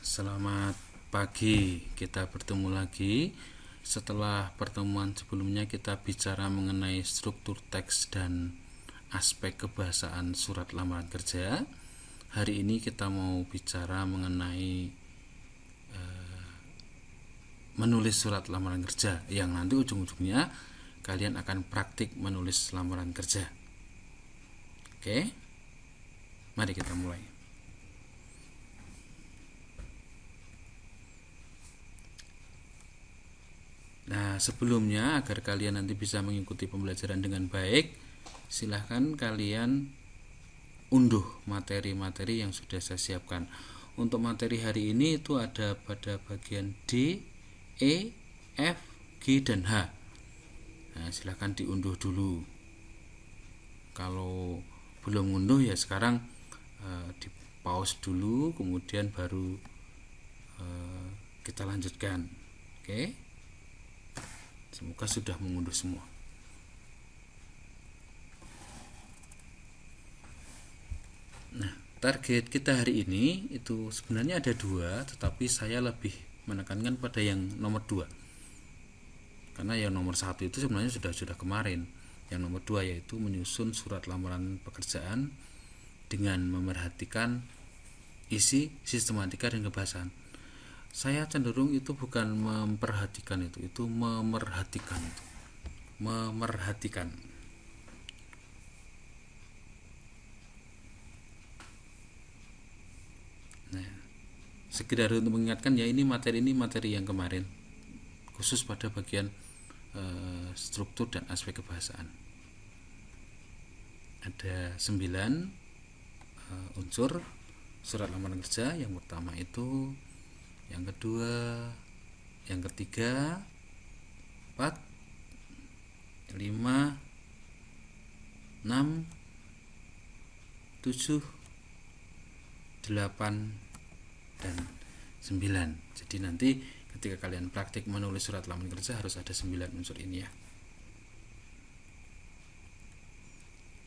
Selamat pagi, kita bertemu lagi. Setelah pertemuan sebelumnya kita bicara mengenai struktur teks dan aspek kebahasaan surat lamaran kerja. Hari ini kita mau bicara mengenai menulis surat lamaran kerja, yang nanti ujung-ujungnya kalian akan praktik menulis lamaran kerja. Oke, mari kita mulai. Nah, sebelumnya agar kalian nanti bisa mengikuti pembelajaran dengan baik, silahkan kalian unduh materi-materi yang sudah saya siapkan. Untuk materi hari ini itu ada pada bagian D, E, F, G, dan H. Nah, silahkan diunduh dulu. Kalau belum unduh ya sekarang di pause dulu, kemudian baru kita lanjutkan. Oke? Semoga sudah mengunduh semua. Nah, target kita hari ini itu sebenarnya ada dua, tetapi saya lebih menekankan pada yang nomor 2. Karena yang nomor 1 itu sebenarnya sudah kemarin. Yang nomor 2 yaitu menyusun surat lamaran pekerjaan dengan memerhatikan isi, sistematika, dan kebahasaan. Saya cenderung itu bukan memperhatikan itu memerhatikan itu. Memerhatikan. Nah, sekedar untuk mengingatkan ya, ini materi yang kemarin, khusus pada bagian struktur dan aspek kebahasaan. Ada 9 unsur surat lamaran kerja. Yang pertama itu, yang kedua, yang ketiga, 4, 5, 6, 7, 8, dan 9. Jadi nanti ketika kalian praktik menulis surat lamaran kerja harus ada 9 unsur ini ya.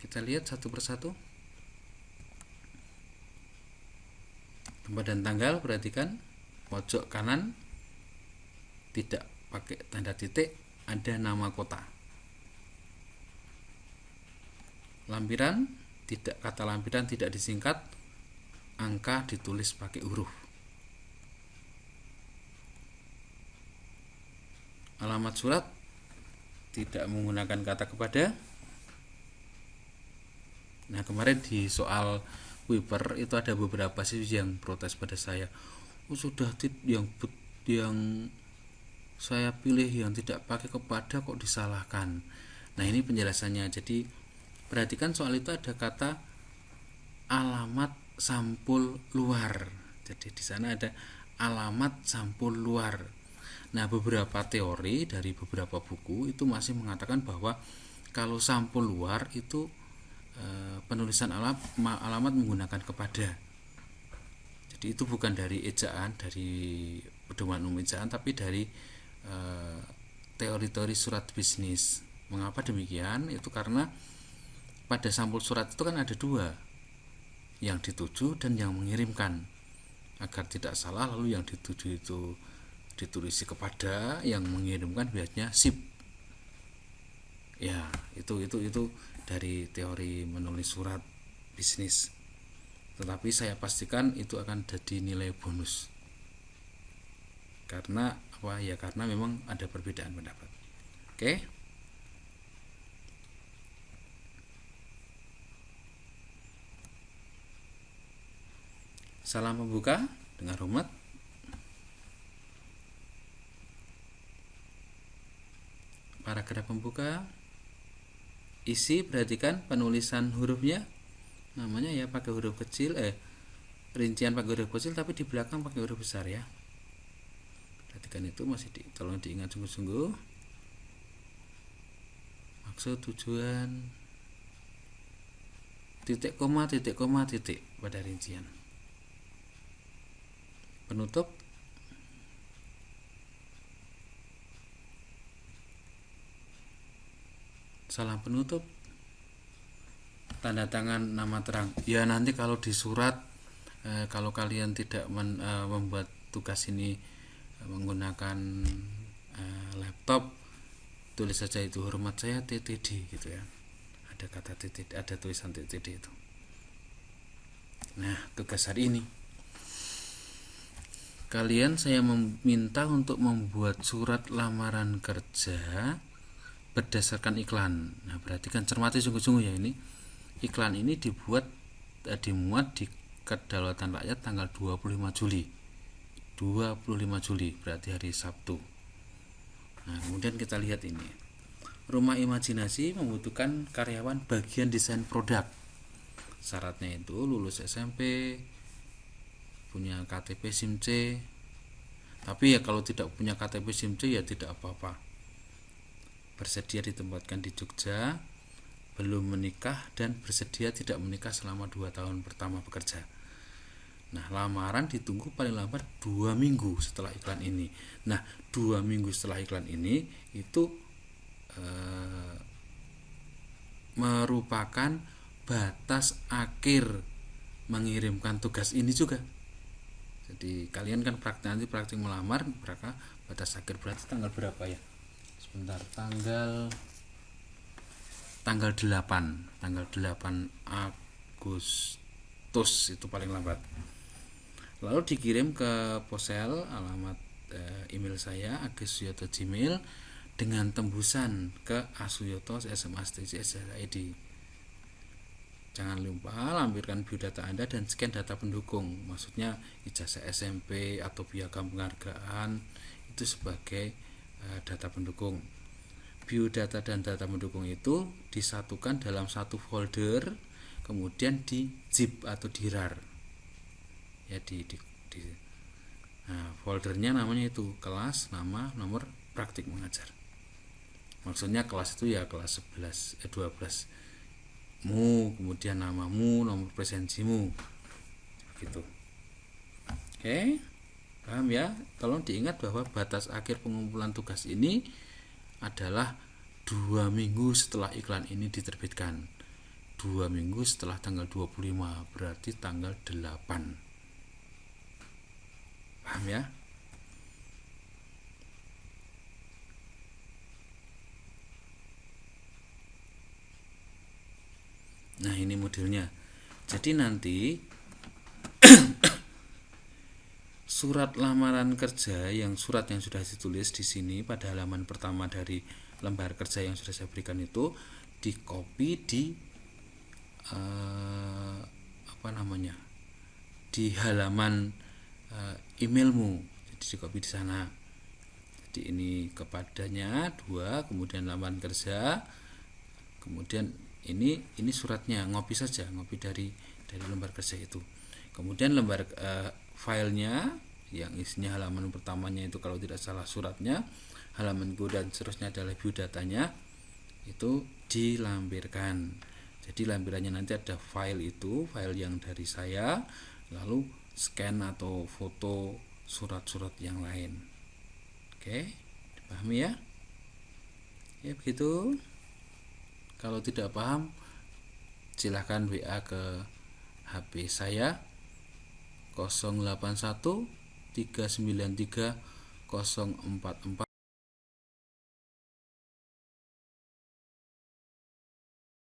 Kita lihat satu persatu. Tempat dan tanggal, perhatikan pojok kanan tidak pakai tanda titik, ada nama kota. Lampiran, kata lampiran tidak disingkat, angka ditulis pakai huruf. Alamat surat tidak menggunakan kata kepada. Nah, kemarin di soal Weber itu ada beberapa siswa yang protes pada saya. Sudah yang saya pilih yang tidak pakai kepada kok disalahkan. Nah, ini penjelasannya. Jadi perhatikan soal itu ada kata alamat sampul luar. Jadi di sana ada alamat sampul luar. Nah, beberapa teori dari beberapa buku itu masih mengatakan bahwa kalau sampul luar itu penulisan alamat menggunakan kepada. Jadi itu bukan dari ejaan, dari pedoman umum ejaan, tapi dari teori-teori surat bisnis. Mengapa demikian? Itu karena pada sampul surat itu kan ada 2, yang dituju dan yang mengirimkan. Agar tidak salah, lalu yang dituju itu ditulisi kepada, yang mengirimkan biasanya sip. Ya, itu dari teori menulis surat bisnis. Tetapi saya pastikan itu akan jadi nilai bonus. Karena apa ya? Karena memang ada perbedaan pendapat. Oke? Salam pembuka dengan hormat. Paragraf pembuka. Isi, perhatikan penulisan hurufnya. Namanya ya pakai huruf kecil, rincian pakai huruf kecil, tapi di belakang pakai huruf besar ya. Perhatikan itu, tolong diingat sungguh-sungguh. Maksud, tujuan, titik koma titik pada rincian. Penutup. Salam penutup. Tanda tangan nama terang. Ya, nanti kalau di surat Kalau kalian tidak membuat tugas ini menggunakan laptop, tulis saja itu hormat saya TTD gitu ya, ada kata TTD, ada tulisan TTD itu. Nah, tugas hari ini kalian saya meminta untuk membuat surat lamaran kerja berdasarkan iklan. Nah, berarti kan cermati sungguh-sungguh ya, ini iklan ini dimuat di Kedaulatan Rakyat tanggal 25 Juli berarti hari Sabtu. Nah, kemudian kita lihat ini, Rumah Imajinasi membutuhkan karyawan bagian desain produk. Syaratnya itu lulus SMP, punya KTP SIM C. Tapi ya kalau tidak punya KTP SIM C ya tidak apa-apa. Bersedia ditempatkan di Jogja, belum menikah, dan bersedia tidak menikah selama 2 tahun pertama bekerja. Nah, lamaran ditunggu paling lambat 2 minggu setelah iklan ini. Nah, 2 minggu setelah iklan ini itu merupakan batas akhir mengirimkan tugas ini juga. Jadi kalian kan nanti praktik melamar, mereka batas akhir berarti tanggal berapa ya? Sebentar, tanggal 8 Agustus itu paling lambat. Lalu dikirim ke ponsel alamat email saya agusyoto@gmail dengan tembusan ke asuyoto@sma.id. Jangan lupa lampirkan biodata Anda dan scan data pendukung, maksudnya ijazah SMP atau piagam penghargaan itu sebagai data pendukung. Biodata dan data pendukung itu disatukan dalam satu folder, kemudian di zip atau di rar. Ya nah, foldernya namanya itu kelas, nama, nomor praktik mengajar. Maksudnya kelas itu ya kelas 12 mu, kemudian namamu, nomor presensimu gitu. Oke, paham ya? Tolong diingat bahwa batas akhir pengumpulan tugas ini adalah 2 minggu setelah iklan ini diterbitkan. 2 minggu setelah tanggal 25, berarti tanggal 8. Paham ya? Nah, ini modelnya. Jadi nanti surat lamaran kerja surat yang sudah ditulis di sini pada halaman pertama dari lembar kerja yang sudah saya berikan itu di-copy di halaman emailmu. Jadi di-copy di sana. Jadi ini kepadanya 2, kemudian lamaran kerja, kemudian ini suratnya, ngopi dari lembar kerja itu. Kemudian lembar filenya yang isinya halaman pertamanya itu kalau tidak salah suratnya, halaman kedua dan seterusnya adalah biodatanya, itu dilampirkan. Jadi lampirannya nanti ada file yang dari saya, lalu scan atau foto surat-surat yang lain. Oke, dipahami ya? Ya begitu. Kalau tidak paham, silahkan WA ke HP saya 081 393 044